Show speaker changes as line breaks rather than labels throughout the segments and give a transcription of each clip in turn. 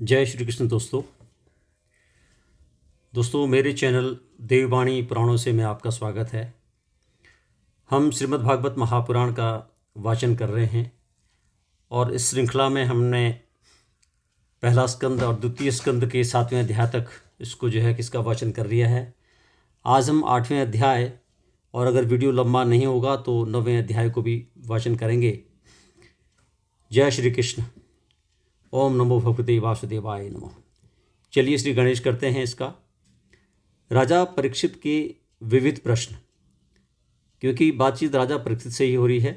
जय श्री कृष्ण दोस्तों मेरे चैनल देववाणी पुराणों से मैं आपका स्वागत है। हम श्रीमद् भागवत महापुराण का वाचन कर रहे हैं और इस श्रृंखला में हमने पहला स्कंद और द्वितीय स्कंद के 7वें अध्याय तक इसको किसका वाचन कर लिया है। आज हम 8वें अध्याय और अगर वीडियो लंबा नहीं होगा तो 9वें अध्याय को भी वाचन करेंगे। जय श्री कृष्ण। ओम नमो भगवते वासुदेवाय नमः। चलिए श्री गणेश करते हैं इसका। राजा परीक्षित के विविध प्रश्न, क्योंकि बातचीत राजा परीक्षित से ही हो रही है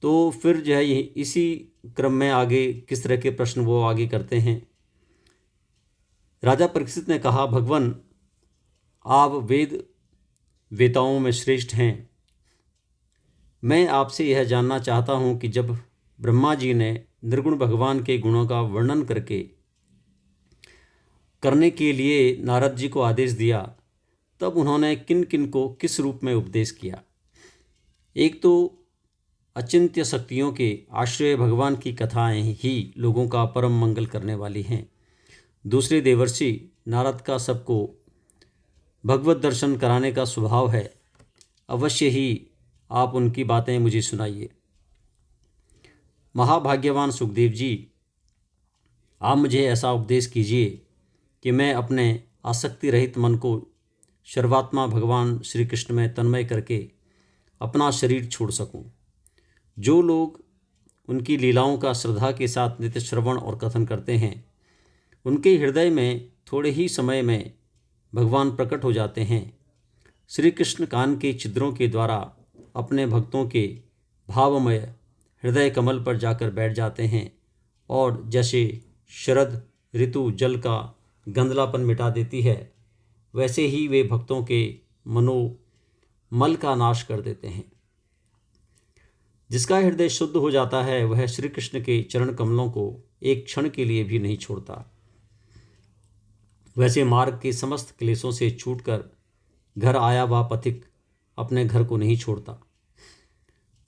तो फिर इसी क्रम में आगे किस तरह के प्रश्न वो आगे करते हैं। राजा परीक्षित ने कहा, भगवान आप वेद वेताओं में श्रेष्ठ हैं। मैं आपसे यह जानना चाहता हूँ कि जब ब्रह्मा जी ने निर्गुण भगवान के गुणों का वर्णन करने के लिए नारद जी को आदेश दिया, तब उन्होंने किन किन को किस रूप में उपदेश किया। एक तो अचिंत्य शक्तियों के आश्रय भगवान की कथाएं ही लोगों का परम मंगल करने वाली हैं। दूसरे देवर्षि नारद का सबको भगवत दर्शन कराने का स्वभाव है। अवश्य ही आप उनकी बातें मुझे सुनाइए। महाभाग्यवान सुखदेव जी, आप मुझे ऐसा उपदेश कीजिए कि मैं अपने आसक्ति रहित मन को सर्वात्मा भगवान श्री कृष्ण में तन्मय करके अपना शरीर छोड़ सकूं। जो लोग उनकी लीलाओं का श्रद्धा के साथ नित्य श्रवण और कथन करते हैं, उनके हृदय में थोड़े ही समय में भगवान प्रकट हो जाते हैं। श्री कृष्ण कान के छिद्रों के द्वारा अपने भक्तों के भावमय हृदय कमल पर जाकर बैठ जाते हैं और जैसे शरद ऋतु जल का गंधलापन मिटा देती है, वैसे ही वे भक्तों के मनोमल का नाश कर देते हैं। जिसका हृदय शुद्ध हो जाता है वह श्री कृष्ण के चरण कमलों को एक क्षण के लिए भी नहीं छोड़ता। वैसे मार्ग के समस्त क्लेशों से छूटकर घर आया वह पथिक अपने घर को नहीं छोड़ता।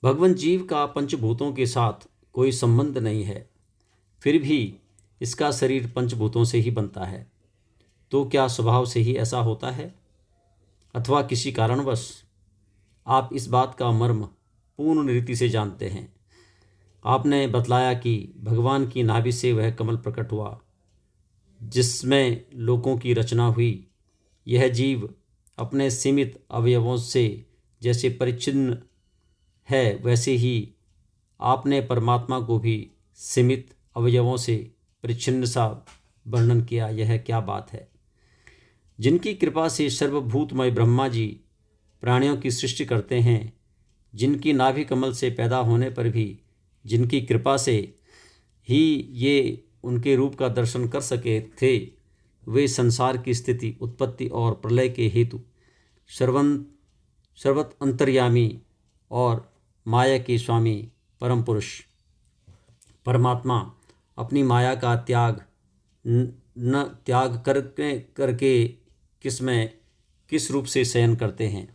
भगवान जीव का पंचभूतों के साथ कोई संबंध नहीं है, फिर भी इसका शरीर पंचभूतों से ही बनता है। तो क्या स्वभाव से ही ऐसा होता है अथवा किसी कारणवश? आप इस बात का मर्म पूर्ण रीति से जानते हैं। आपने बतलाया कि भगवान की नाभि से वह कमल प्रकट हुआ जिसमें लोकों की रचना हुई। यह जीव अपने सीमित अवयवों से जैसे परिच्छिन्न है, वैसे ही आपने परमात्मा को भी सीमित अवयवों से परिच्छिन्न सा वर्णन किया। यह क्या बात है? जिनकी कृपा से सर्वभूतमय ब्रह्मा जी प्राणियों की सृष्टि करते हैं, जिनकी नाभि कमल से पैदा होने पर भी जिनकी कृपा से ही ये उनके रूप का दर्शन कर सके थे, वे संसार की स्थिति उत्पत्ति और प्रलय के हेतु सर्वत अंतर्यामी और माया के स्वामी परम पुरुष परमात्मा अपनी माया का त्याग करके किस रूप से शयन करते हैं।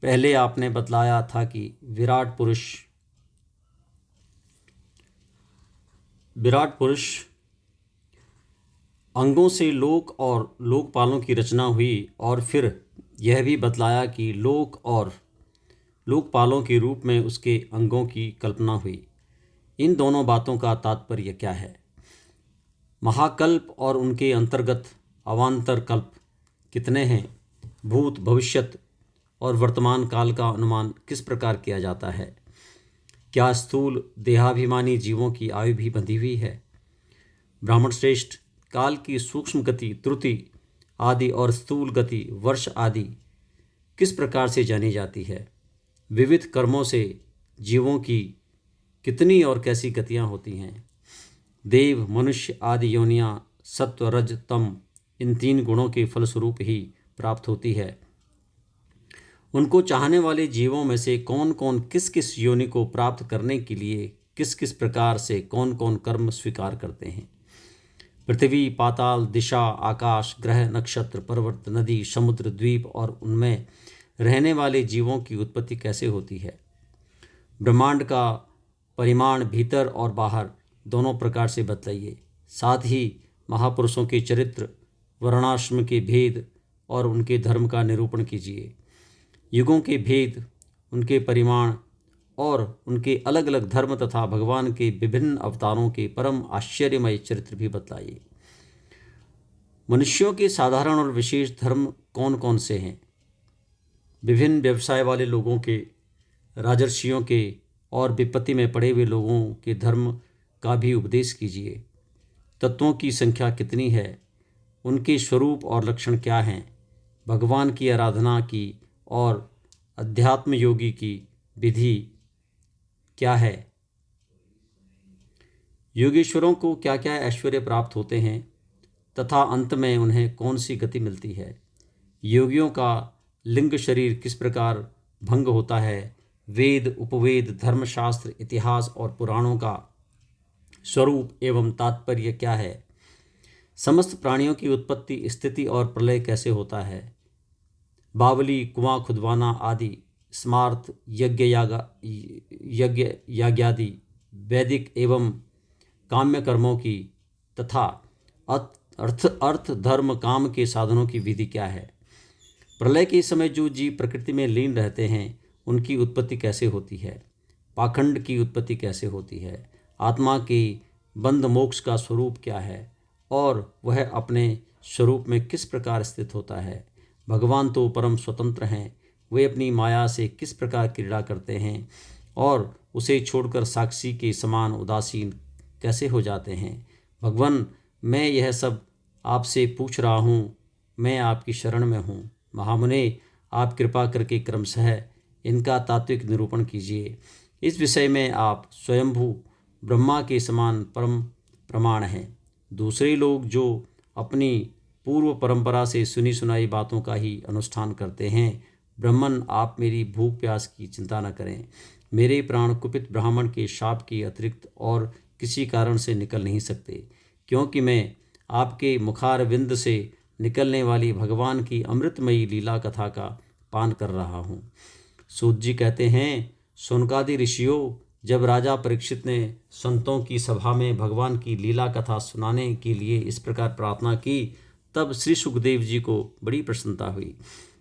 पहले आपने बतलाया था कि विराट पुरुष अंगों से लोक और लोकपालों की रचना हुई, और फिर यह भी बतलाया कि लोक और लोकपालों के रूप में उसके अंगों की कल्पना हुई। इन दोनों बातों का तात्पर्य क्या है? महाकल्प और उनके अंतर्गत अवान्तर कल्प कितने हैं? भूत भविष्यत और वर्तमान काल का अनुमान किस प्रकार किया जाता है? क्या स्थूल देहाभिमानी जीवों की आयु भी बंधी हुई है? ब्राह्मण श्रेष्ठ, काल की सूक्ष्म गति त्रुटि आदि और स्थूल गति वर्ष आदि किस प्रकार से जानी जाती है? विविध कर्मों से जीवों की कितनी और कैसी गतियाँ होती हैं? देव मनुष्य आदि योनियाँ सत्व रज तम इन 3 गुणों के फलस्वरूप ही प्राप्त होती है। उनको चाहने वाले जीवों में से कौन कौन किस किस योनि को प्राप्त करने के लिए किस किस प्रकार से कौन कौन कर्म स्वीकार करते हैं? पृथ्वी पाताल दिशा आकाश ग्रह नक्षत्र पर्वत नदी समुद्र द्वीप और उनमें रहने वाले जीवों की उत्पत्ति कैसे होती है? ब्रह्मांड का परिमाण भीतर और बाहर दोनों प्रकार से बतलाइए। साथ ही महापुरुषों के चरित्र, वर्णाश्रम के भेद और उनके धर्म का निरूपण कीजिए। युगों के भेद, उनके परिमाण और उनके अलग अलग धर्म तथा भगवान के विभिन्न अवतारों के परम आश्चर्यमय चरित्र भी बतलाइए। मनुष्यों के साधारण और विशेष धर्म कौन कौन से हैं? विभिन्न व्यवसाय वाले लोगों के, राजर्षियों के और विपत्ति में पड़े हुए लोगों के धर्म का भी उपदेश कीजिए। तत्वों की संख्या कितनी है? उनके स्वरूप और लक्षण क्या हैं? भगवान की आराधना की और अध्यात्म योगी की विधि क्या है? योगेश्वरों को क्या क्या ऐश्वर्य प्राप्त होते हैं तथा अंत में उन्हें कौन सी गति मिलती है? योगियों का लिंग शरीर किस प्रकार भंग होता है? वेद, उपवेद, धर्मशास्त्र, इतिहास और पुराणों का स्वरूप एवं तात्पर्य क्या है? समस्त प्राणियों की उत्पत्ति, स्थिति और प्रलय कैसे होता है? बावली, कुआं खुदवाना आदि, स्मार्त, यज्ञ याज्ञादि वैदिक एवं काम्य कर्मों की तथा अर्थ धर्म काम के साधनों की विधि क्या है? प्रलय के समय जो जीव प्रकृति में लीन रहते हैं उनकी उत्पत्ति कैसे होती है? पाखंड की उत्पत्ति कैसे होती है? आत्मा के बंध मोक्ष का स्वरूप क्या है और वह अपने स्वरूप में किस प्रकार स्थित होता है? भगवान तो परम स्वतंत्र हैं, वे अपनी माया से किस प्रकार क्रीड़ा करते हैं और उसे छोड़कर साक्षी के समान उदासीन कैसे हो जाते हैं? भगवान, मैं यह सब आपसे पूछ रहा हूँ, मैं आपकी शरण में हूँ। महामुने, आप कृपा करके क्रमशः इनका तात्विक निरूपण कीजिए। इस विषय में आप स्वयंभू ब्रह्मा के समान परम प्रमाण हैं। दूसरे लोग जो अपनी पूर्व परंपरा से सुनी सुनाई बातों का ही अनुष्ठान करते हैं, ब्राह्मण, आप मेरी भूख प्यास की चिंता न करें। मेरे प्राण कुपित ब्राह्मण के शाप के अतिरिक्त और किसी कारण से निकल नहीं सकते, क्योंकि मैं आपके मुखारविंद से निकलने वाली भगवान की अमृतमयी लीला कथा का पान कर रहा हूँ। सूत जी कहते हैं, शौनकादि ऋषियों, जब राजा परीक्षित ने संतों की सभा में भगवान की लीला कथा सुनाने के लिए इस प्रकार प्रार्थना की, तब श्री सुखदेव जी को बड़ी प्रसन्नता हुई।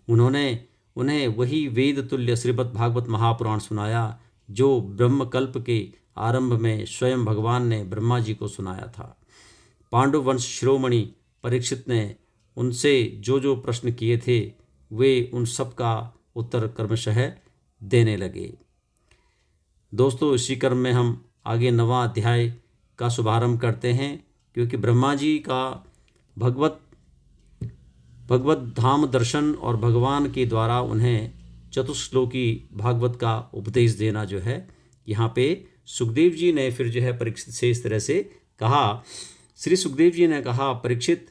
उन्होंने उन्हें वही वेद तुल्य श्रीमद् भागवत महापुराण सुनाया जो ब्रह्मकल्प के आरंभ में स्वयं भगवान ने ब्रह्मा जी को सुनाया था। पांडु वंश शिरोमणि परीक्षित ने उनसे जो जो प्रश्न किए थे वे उन सब का उत्तर क्रमशः देने लगे। दोस्तों, इसी क्रम में हम आगे 9वां अध्याय का शुभारंभ करते हैं, क्योंकि ब्रह्मा जी का भगवत धाम दर्शन और भगवान के द्वारा उन्हें चतुश्लोकी भागवत का उपदेश देना जो है, यहाँ पे सुखदेव जी ने फिर जो है परीक्षित से इस तरह से कहा। श्री सुखदेव जी ने कहा, परीक्षित,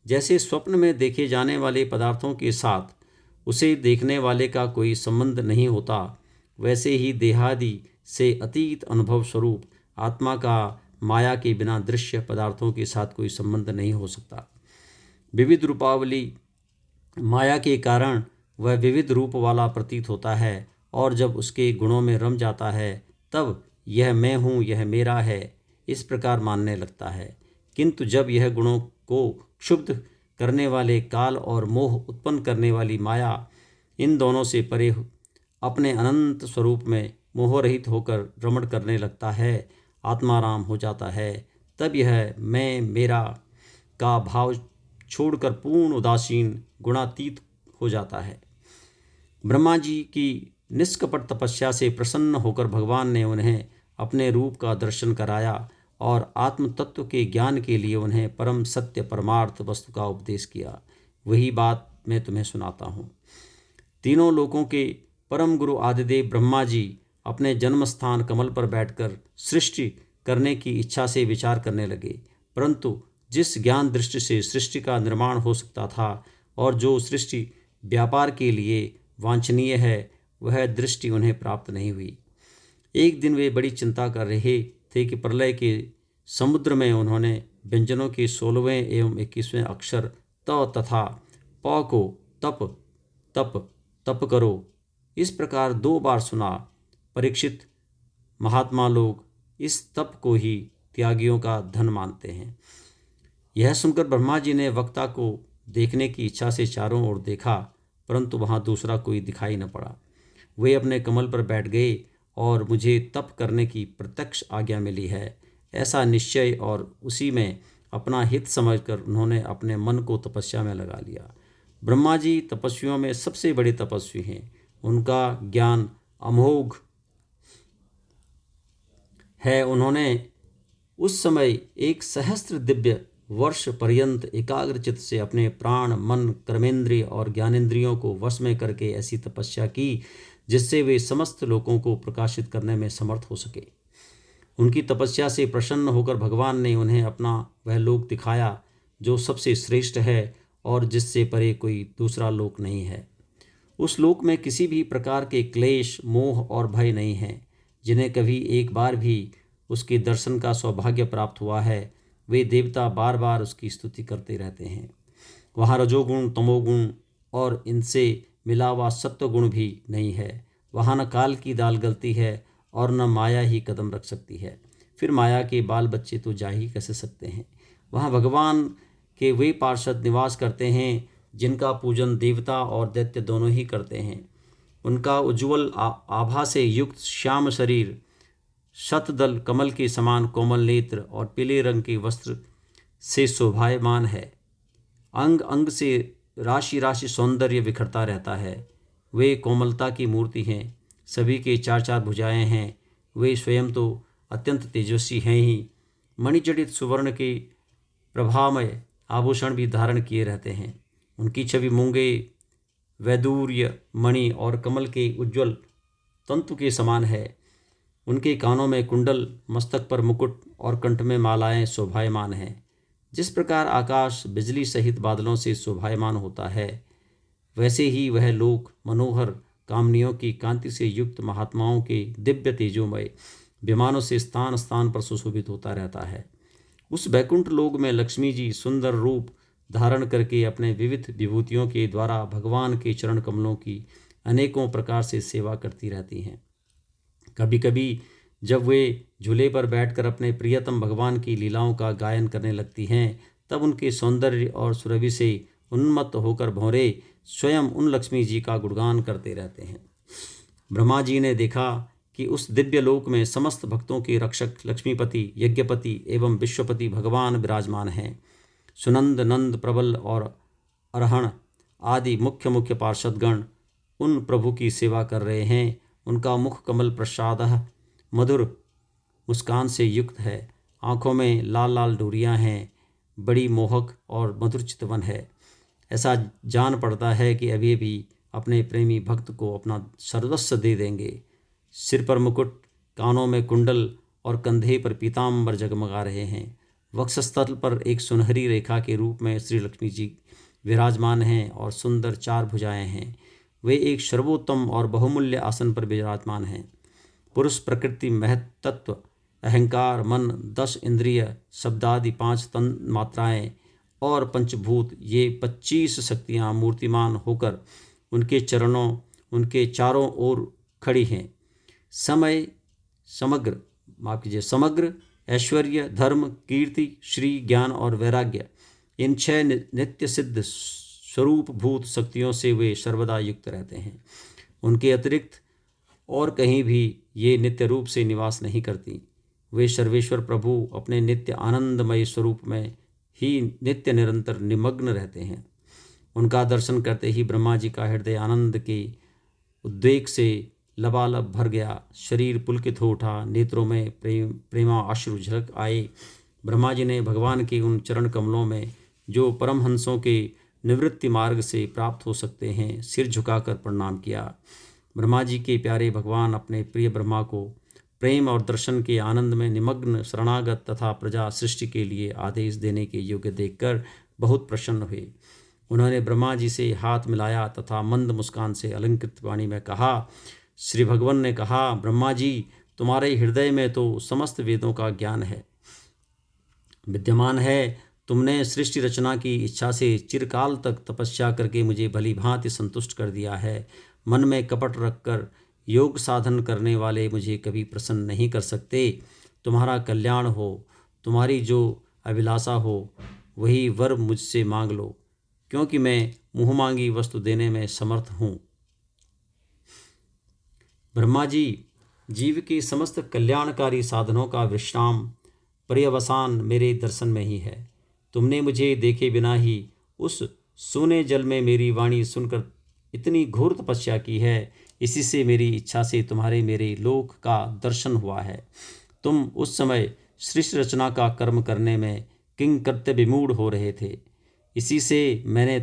जैसे स्वप्न में देखे जाने वाले पदार्थों के साथ उसे देखने वाले का कोई संबंध नहीं होता, वैसे ही देहादि से अतीत अनुभव स्वरूप आत्मा का माया के बिना दृश्य पदार्थों के साथ कोई संबंध नहीं हो सकता। विविध रूपावली माया के कारण वह विविध रूप वाला प्रतीत होता है और जब उसके गुणों में रम जाता है तब यह मैं हूँ, यह मेरा है, इस प्रकार मानने लगता है। किंतु जब यह गुणों को क्षुब्ध करने वाले काल और मोह उत्पन्न करने वाली माया, इन दोनों से परे अपने अनंत स्वरूप में मोह रहित होकर रमण करने लगता है, आत्माराम हो जाता है, तब यह मैं मेरा का भाव छोड़कर पूर्ण उदासीन गुणातीत हो जाता है। ब्रह्मा जी की निष्कपट तपस्या से प्रसन्न होकर भगवान ने उन्हें अपने रूप का दर्शन कराया और आत्म तत्व के ज्ञान के लिए उन्हें परम सत्य परमार्थ वस्तु का उपदेश किया। वही बात मैं तुम्हें सुनाता हूँ। तीनों लोकों के परम गुरु आदिदेव ब्रह्मा जी अपने जन्म स्थान कमल पर बैठकर सृष्टि करने की इच्छा से विचार करने लगे, परंतु जिस ज्ञान दृष्टि से सृष्टि का निर्माण हो सकता था और जो सृष्टि व्यापार के लिए वांछनीय है, वह दृष्टि उन्हें प्राप्त नहीं हुई। एक दिन वे बड़ी चिंता कर रहे थे कि प्रलय के समुद्र में उन्होंने व्यंजनों के 16वें एवं 21वें अक्षर त तथा प को तप तप तप करो इस प्रकार 2 बार सुना। परीक्षित, महात्मा लोग इस तप को ही त्यागियों का धन मानते हैं। यह सुनकर ब्रह्मा जी ने वक्ता को देखने की इच्छा से चारों ओर देखा, परंतु वहाँ दूसरा कोई दिखाई न पड़ा। वे अपने कमल पर बैठ गए और मुझे तप करने की प्रत्यक्ष आज्ञा मिली है, ऐसा निश्चय और उसी में अपना हित समझकर उन्होंने अपने मन को तपस्या में लगा लिया। ब्रह्मा जी तपस्वियों में सबसे बड़े तपस्वी हैं। उनका ज्ञान अमोघ है। उन्होंने उस समय 1 सहस्त्र दिव्य वर्ष पर्यंत एकाग्रचित से अपने प्राण, मन, कर्मेंद्रिय और ज्ञानेंद्रियों को वश में करके ऐसी तपस्या की जिससे वे समस्त लोगों को प्रकाशित करने में समर्थ हो सके। उनकी तपस्या से प्रसन्न होकर भगवान ने उन्हें अपना वह लोक दिखाया जो सबसे श्रेष्ठ है और जिससे परे कोई दूसरा लोक नहीं है। उस लोक में किसी भी प्रकार के क्लेश, मोह और भय नहीं है। जिन्हें कभी एक बार भी उसके दर्शन का सौभाग्य प्राप्त हुआ है, वे देवता बार बार उसकी स्तुति करते रहते हैं। वहाँ रजोगुण, तमोगुण और इनसे मिला हुआ सत्वगुण भी नहीं है। वहाँ न काल की दाल गलती है और न माया ही कदम रख सकती है। फिर माया के बाल बच्चे तो जा ही कैसे सकते हैं। वहाँ भगवान के वे पार्षद निवास करते हैं जिनका पूजन देवता और दैत्य दोनों ही करते हैं। उनका उज्ज्वल आभा से युक्त श्याम शरीर, शतदल कमल के समान कोमल नेत्र और पीले रंग के वस्त्र से शोभायमान है। अंग अंग से राशि राशि सौंदर्य बिखरता रहता है। वे कोमलता की मूर्ति हैं। सभी के 4 4 भुजाएं हैं। वे स्वयं तो अत्यंत तेजस्वी हैं ही। मणिजड़ित सुवर्ण के प्रभामय आभूषण भी धारण किए रहते हैं। उनकी छवि मूंगे, वैदूर्य, मणि और कमल के उज्ज्वल तंतु के समान है। उनके कानों में कुंडल, मस्तक पर मुकुट और कंठ में मालाएं शोभायमान हैं। जिस प्रकार आकाश बिजली सहित बादलों से शोभायमान होता है, वैसे ही वह लोक मनोहर कामनियों की कांति से युक्त महात्माओं के दिव्य तेजोमय विमानों से स्थान स्थान पर सुशोभित होता रहता है। उस बैकुंठ लोक में लक्ष्मी जी सुंदर रूप धारण करके अपने विविध विभूतियों के द्वारा भगवान के चरण कमलों की अनेकों प्रकार से सेवा करती रहती हैं। कभी कभी जब वे झूले पर बैठकर अपने प्रियतम भगवान की लीलाओं का गायन करने लगती हैं, तब उनके सौंदर्य और सुरभि से उन्मत्त होकर भौरे स्वयं उन लक्ष्मी जी का गुणगान करते रहते हैं। ब्रह्मा जी ने देखा कि उस दिव्य लोक में समस्त भक्तों के रक्षक लक्ष्मीपति, यज्ञपति एवं विश्वपति भगवान विराजमान हैं। सुनंद, नंद, प्रबल और अरहण आदि मुख्य मुख्य पार्षदगण उन प्रभु की सेवा कर रहे हैं। उनका मुख कमल प्रसाद मधुर मुस्कान से युक्त है। आँखों में लाल लाल डोरियाँ हैं। बड़ी मोहक और मधुर चितवन है। ऐसा जान पड़ता है कि अभी भी अपने प्रेमी भक्त को अपना सर्वस्व दे देंगे। सिर पर मुकुट, कानों में कुंडल और कंधे पर पीताम्बर जगमगा रहे हैं। वक्षस्थल पर एक सुनहरी रेखा के रूप में श्री लक्ष्मी जी विराजमान हैं और सुंदर 4 भुजाएं हैं। वे एक सर्वोत्तम और बहुमूल्य आसन पर विराजमान हैं। पुरुष प्रकृति, महत्त्व, अहंकार, मन, 10 इंद्रिय, शब्दादि 5 तन मात्राएं और पंचभूत, ये 25 शक्तियाँ मूर्तिमान होकर उनके चरणों, उनके चारों ओर खड़ी हैं। समग्र ऐश्वर्य, धर्म, कीर्ति, श्री, ज्ञान और वैराग्य, इन 6 नित्य सिद्ध स्वरूप भूत शक्तियों से वे सर्वदा युक्त रहते हैं। उनके अतिरिक्त और कहीं भी ये नित्य रूप से निवास नहीं करती। वे सर्वेश्वर प्रभु अपने नित्य आनंदमय स्वरूप में ही नित्य निरंतर निमग्न रहते हैं। उनका दर्शन करते ही ब्रह्मा जी का हृदय आनंद के उद्वेग से लबालब भर गया। शरीर पुलकित हो उठा। नेत्रों में प्रेमा अश्रु झलक आए। ब्रह्मा जी ने भगवान के उन चरण कमलों में जो परमहंसों के निवृत्ति मार्ग से प्राप्त हो सकते हैं, सिर झुकाकर प्रणाम किया। ब्रह्मा जी के प्यारे भगवान अपने प्रिय ब्रह्मा को प्रेम और दर्शन के आनंद में निमग्न शरणागत तथा प्रजा सृष्टि के लिए आदेश देने के योग्य देखकर बहुत प्रसन्न हुए। उन्होंने ब्रह्मा जी से हाथ मिलाया तथा मंद मुस्कान से अलंकृत वाणी में कहा। श्री भगवान ने कहा, ब्रह्मा जी, तुम्हारे हृदय में तो समस्त वेदों का ज्ञान है, विद्यमान है। तुमने सृष्टि रचना की इच्छा से चिरकाल तक तपस्या करके मुझे भली भांति संतुष्ट कर दिया है। मन में कपट रखकर योग साधन करने वाले मुझे कभी प्रसन्न नहीं कर सकते। तुम्हारा कल्याण हो, तुम्हारी जो अभिलाषा हो वही वर मुझसे मांग लो, क्योंकि मैं मुँह मांगी वस्तु देने में समर्थ हूँ। ब्रह्मा जी, जीव के समस्त कल्याणकारी साधनों का विश्राम पर्यवसान मेरे दर्शन में ही है। तुमने मुझे देखे बिना ही उस सूने जल में मेरी वाणी सुनकर इतनी घोर तपस्या की है। इसी से मेरी इच्छा से तुम्हारे मेरे लोक का दर्शन हुआ है। तुम उस समय सृष्टि रचना का कर्म करने में किंग कर्तव्य विमूढ़ हो रहे थे। इसी से मैंने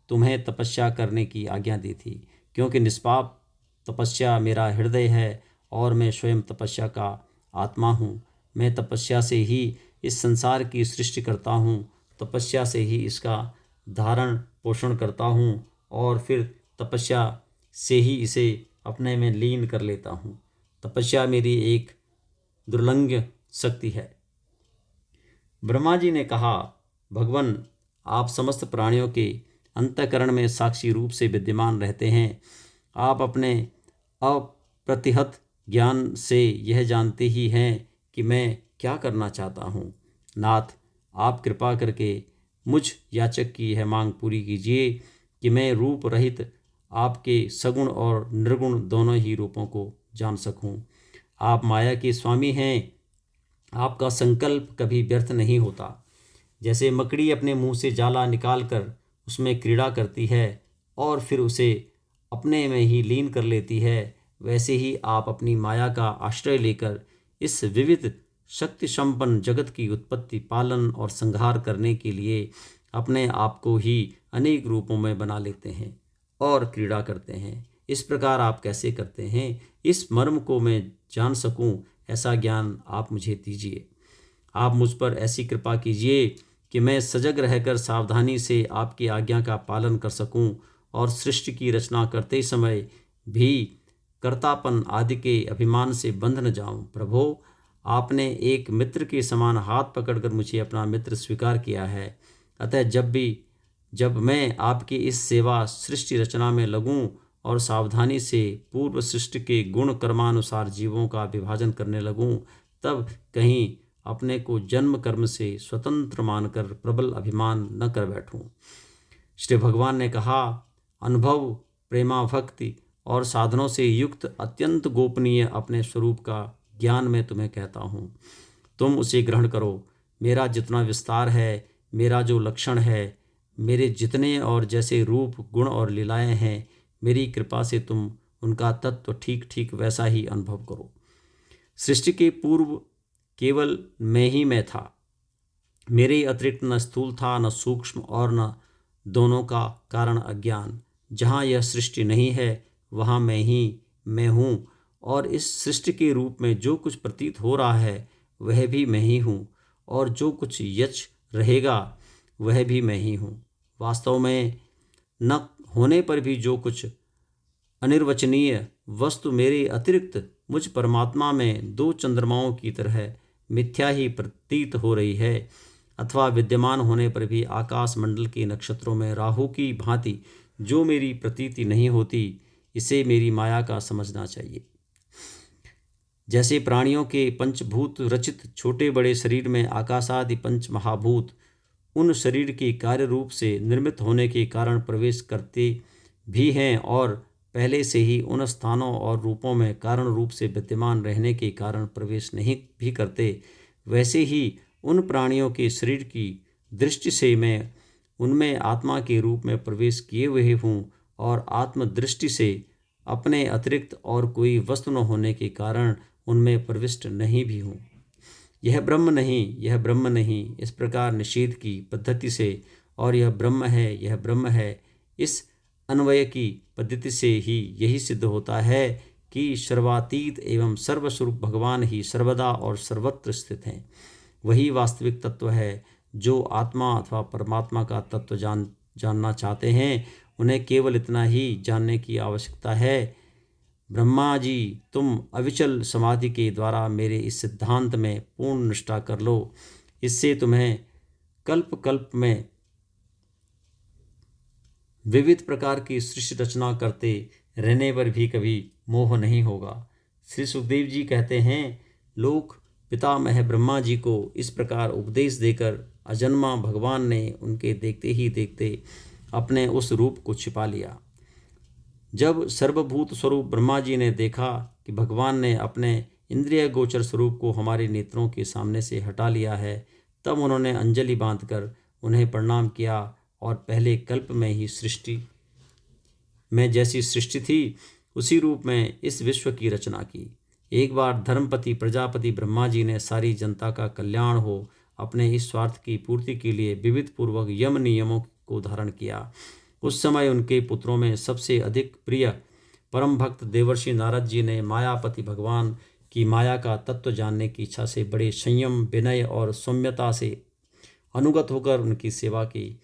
तुम्हें तपस्या करने की आज्ञा दी थी, क्योंकि निष्पाप तपस्या मेरा हृदय है और मैं स्वयं तपस्या का आत्मा हूँ। मैं तपस्या से ही इस संसार की सृष्टि करता हूँ, तपस्या से ही इसका धारण पोषण करता हूँ और फिर तपस्या से ही इसे अपने में लीन कर लेता हूँ। तपस्या मेरी एक दुर्लंघ शक्ति है। ब्रह्मा जी ने कहा, भगवान, आप समस्त प्राणियों के अंतःकरण में साक्षी रूप से विद्यमान रहते हैं। आप अपने अप्रतिहत ज्ञान से यह जानते ही हैं कि मैं क्या करना चाहता हूँ। नाथ, आप कृपा करके मुझ याचक की यह मांग पूरी कीजिए कि मैं रूप रहित आपके सगुण और निर्गुण दोनों ही रूपों को जान सकूं। आप माया के स्वामी हैं, आपका संकल्प कभी व्यर्थ नहीं होता। जैसे मकड़ी अपने मुंह से जाला निकालकर उसमें क्रीड़ा करती है और फिर उसे अपने में ही लीन कर लेती है, वैसे ही आप अपनी माया का आश्रय लेकर इस विविध शक्ति संपन्न जगत की उत्पत्ति, पालन और संहार करने के लिए अपने आप को ही अनेक रूपों में बना लेते हैं और क्रीड़ा करते हैं। इस प्रकार आप कैसे करते हैं, इस मर्म को मैं जान सकूं, ऐसा ज्ञान आप मुझे दीजिए। आप मुझ पर ऐसी कृपा कीजिए कि मैं सजग रहकर सावधानी से आपकी आज्ञा का पालन कर सकूं और सृष्टि की रचना करते समय भी कर्तापन आदि के अभिमान से बंध न जाऊं। प्रभो, आपने एक मित्र के समान हाथ पकड़कर मुझे अपना मित्र स्वीकार किया है, अतः जब मैं आपकी इस सेवा सृष्टि रचना में लगूं और सावधानी से पूर्व सृष्टि के गुण कर्मानुसार जीवों का विभाजन करने लगूं, तब कहीं अपने को जन्म कर्म से स्वतंत्र मानकर प्रबल अभिमान न कर बैठूं। श्री भगवान ने कहा, अनुभव, प्रेमा भक्ति और साधनों से युक्त अत्यंत गोपनीय अपने स्वरूप का ज्ञान मैं तुम्हें कहता हूँ। तुम उसे ग्रहण करो। मेरा जितना विस्तार है, मेरा जो लक्षण है, मेरे जितने और जैसे रूप, गुण और लीलाएं हैं, मेरी कृपा से तुम उनका तत्व ठीक ठीक वैसा ही अनुभव करो। सृष्टि के पूर्व केवल मैं ही मैं था। मेरे अतिरिक्त न स्थूल था, न सूक्ष्म, और न दोनों का कारण अज्ञान। जहाँ यह सृष्टि नहीं है, वहाँ मैं हूँ, और इस सृष्टि के रूप में जो कुछ प्रतीत हो रहा है वह भी मैं ही हूँ, और जो कुछ यच रहेगा वह भी मैं ही हूँ। वास्तव में न होने पर भी जो कुछ अनिर्वचनीय वस्तु मेरे अतिरिक्त मुझ परमात्मा में दो चंद्रमाओं की तरह मिथ्या ही प्रतीत हो रही है, अथवा विद्यमान होने पर भी आकाश मंडल के नक्षत्रों में राहु की भांति जो मेरी प्रतीति नहीं होती, इसे मेरी माया का समझना चाहिए। जैसे प्राणियों के पंचभूत रचित छोटे बड़े शरीर में आकाशादि पंच महाभूत उन शरीर के कार्य रूप से निर्मित होने के कारण प्रवेश करते भी हैं और पहले से ही उन स्थानों और रूपों में कारण रूप से विद्यमान रहने के कारण प्रवेश नहीं भी करते, वैसे ही उन प्राणियों के शरीर की दृष्टि से मैं उनमें आत्मा के रूप में प्रवेश किए हुए हूँ और आत्मदृष्टि से अपने अतिरिक्त और कोई वस्तु न होने के कारण उनमें प्रविष्ट नहीं भी हूँ। यह ब्रह्म नहीं, यह ब्रह्म नहीं, इस प्रकार निषेध की पद्धति से और यह ब्रह्म है, यह ब्रह्म है, इस अन्वय की पद्धति से ही यही सिद्ध होता है कि सर्वातीत एवं सर्वस्वरूप भगवान ही सर्वदा और सर्वत्र स्थित हैं। वही वास्तविक तत्व है। जो आत्मा अथवा परमात्मा का तत्व जानना चाहते हैं, उन्हें केवल इतना ही जानने की आवश्यकता है, ब्रह्मा जी, तुम अविचल समाधि के द्वारा मेरे इस सिद्धांत में पूर्ण निष्ठा कर लो। इससे तुम्हें कल्प कल्प में विविध प्रकार की सृष्टि रचना करते रहने पर भी कभी मोह नहीं होगा। श्री सुखदेव जी कहते हैं, लोक पितामह ब्रह्मा जी को इस प्रकार उपदेश देकर अजन्मा भगवान ने उनके देखते ही देखते अपने उस रूप को छिपा लिया। जब सर्वभूत स्वरूप ब्रह्मा जी ने देखा कि भगवान ने अपने इंद्रिय गोचर स्वरूप को हमारे नेत्रों के सामने से हटा लिया है, तब उन्होंने अंजलि बांधकर उन्हें प्रणाम किया और पहले कल्प में ही सृष्टि में जैसी सृष्टि थी उसी रूप में इस विश्व की रचना की। एक बार धर्मपति प्रजापति ब्रह्मा जी ने सारी जनता का कल्याण हो अपने इस स्वार्थ की पूर्ति के लिए विविध पूर्वक यम नियमों को धारण किया। उस समय उनके पुत्रों में सबसे अधिक प्रिय परम भक्त देवर्षि नारद जी ने मायापति भगवान की माया का तत्व जानने की इच्छा से बड़े संयम, विनय और सौम्यता से अनुगत होकर उनकी सेवा की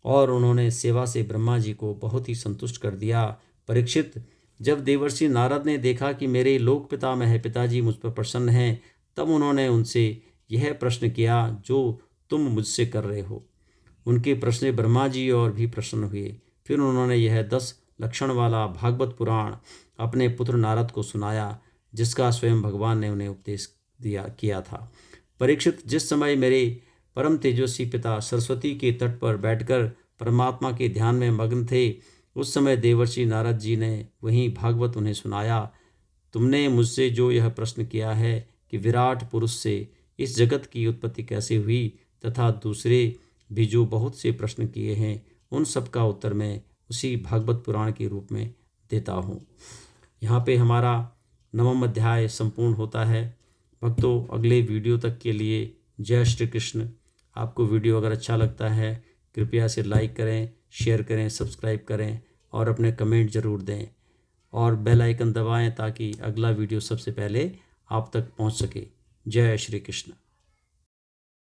और उन्होंने सेवा से ब्रह्मा जी को बहुत ही संतुष्ट कर दिया। परीक्षित, जब देवर्षि नारद ने देखा कि मेरे लोक पितामह पिताजी मुझ पर प्रसन्न हैं, तब उन्होंने उनसे यह प्रश्न किया जो तुम मुझसे कर रहे हो। उनके प्रश्न ब्रह्मा जी और भी प्रसन्न हुए। फिर उन्होंने यह 10 लक्षण वाला भागवत पुराण अपने पुत्र नारद को सुनाया, जिसका स्वयं भगवान ने उन्हें उपदेश किया था। परीक्षित, जिस समय मेरे परम तेजस्वी पिता सरस्वती के तट पर बैठकर परमात्मा के ध्यान में मग्न थे, उस समय देवर्षि नारद जी ने वही भागवत उन्हें सुनाया। तुमने मुझसे जो यह प्रश्न किया है कि विराट पुरुष से इस जगत की उत्पत्ति कैसे हुई, तथा दूसरे भी जो बहुत से प्रश्न किए हैं, उन सब का उत्तर मैं उसी भागवत पुराण के रूप में देता हूँ। यहाँ पे हमारा 9वां अध्याय संपूर्ण होता है। भक्तों, अगले वीडियो तक के लिए जय श्री कृष्ण। आपको वीडियो अगर अच्छा लगता है कृपया से लाइक करें, शेयर करें, सब्सक्राइब करें और अपने कमेंट ज़रूर दें और बेल आइकन दबाएं ताकि अगला वीडियो सबसे पहले आप तक पहुंच सके। जय श्री कृष्ण।